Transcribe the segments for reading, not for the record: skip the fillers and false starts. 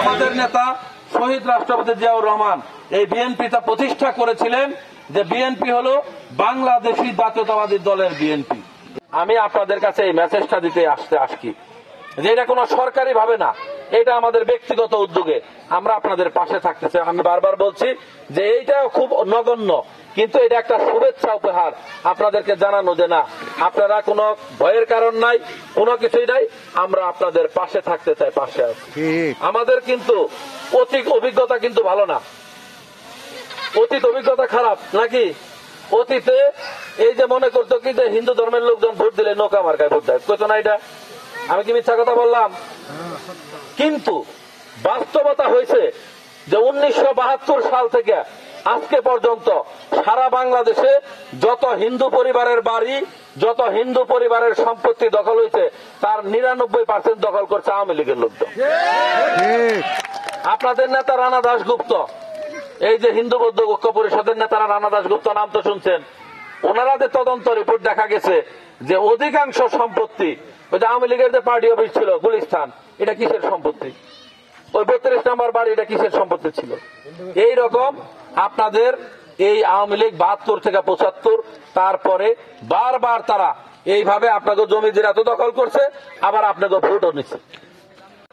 আমাদের নেতা শহীদ রাষ্ট্রপতি জিয়াউর রহমান এই বিএনপিটা প্রতিষ্ঠা করেছিলেন, যে বিএনপি হলো বাংলাদেশি জাতীয়তাবাদী দলের বিএনপি। আমি আপনাদের কাছে এই মেসেজটা দিতে আসছি যে এটা কোনো সরকারি ভাবে না, এটা আমাদের ব্যক্তিগত উদ্যোগে আমরা আপনাদের পাশে থাকতে চাই। আমি বারবার বলছি যে এইটাও খুব নগণ্য, কিন্তু এটা একটা শুভেচ্ছা উপহার আপনাদেরকে জানানো যে না, আপনারা কোনো ভয়ের কারণ নাই, কোনো কিছুই নাই, আমরা আপনাদের পাশে থাকতে চাই, পাশে আছি। আমাদের কিন্তু অতীত অভিজ্ঞতা কিন্তু ভালো না, অতীত অভিজ্ঞতা খারাপ নাকি? অতীতে এই যে মনে করতো কি যে হিন্দু ধর্মের লোকজন ভোট দিলে নৌকা মার্কায় ভোট দেয়, কইতো না এটা? আমি কি মিথ্যা কথা বললাম? কিন্তু বাস্তবতা হয়েছে যে 1972 সাল থেকে আজকে পর্যন্ত সারা বাংলাদেশে যত হিন্দু পরিবারের বাড়ি, যত হিন্দু পরিবারের সম্পত্তি দখল হয়েছে তার 99% দখল করছে আওয়ামী লীগের লোকজন। আপনাদের নেতা রানা দাশগুপ্ত, এই যে হিন্দু বৌদ্ধ ঐক্য পরিষদের নেতারা রানা দাশগুপ্ত নাম তো শুনছেন, ওনারাদের তদন্ত রিপোর্ট দেখা গেছে যে অধিকাংশ সম্পত্তি ওই যে আওয়ামী লীগের যে পার্টি অফিস ছিল গুলিস্তান, এটা কিসের সম্পত্তি? ওই 32 নম্বর বাড়ি, এটা কিসের সম্পত্তি ছিল? এই রকম আপনাদের এই আওয়ামী লীগ 72 থেকে 75 তারপরে বারবার তারা এইভাবে আপনাকে জমি জিরাত দখল করছে, আবার আপনাকে ভোটও নিচ্ছে।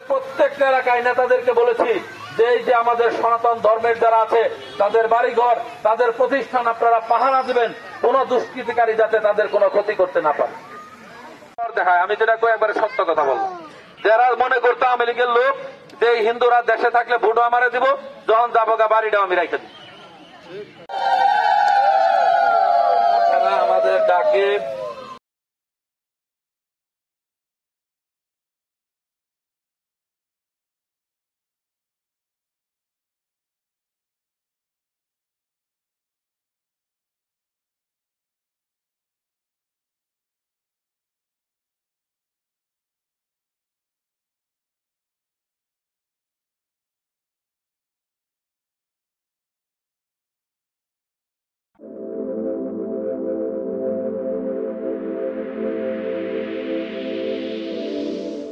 প্রত্যেকটা এলাকায় নেতাদেরকে বলেছি যে এই যে আমাদের সনাতন ধর্মের যারা আছে তাদের বাড়িঘর, তাদের প্রতিষ্ঠান আপনারা পাহারা দিবেন, কোন দুষ্কৃতিকারী যাতে তাদের কোনো ক্ষতি করতে না পারে। দেখায় আমি যেটা একবারে সত্য কথা বললাম, যারা মনে করতো আওয়ামী লীগের লোক যে হিন্দুরা দেশে থাকলে ভোটও আমারে দিব, যখন যাবো গা বাড়িটাও আমি রাখে দিব। আমাদের ডাকে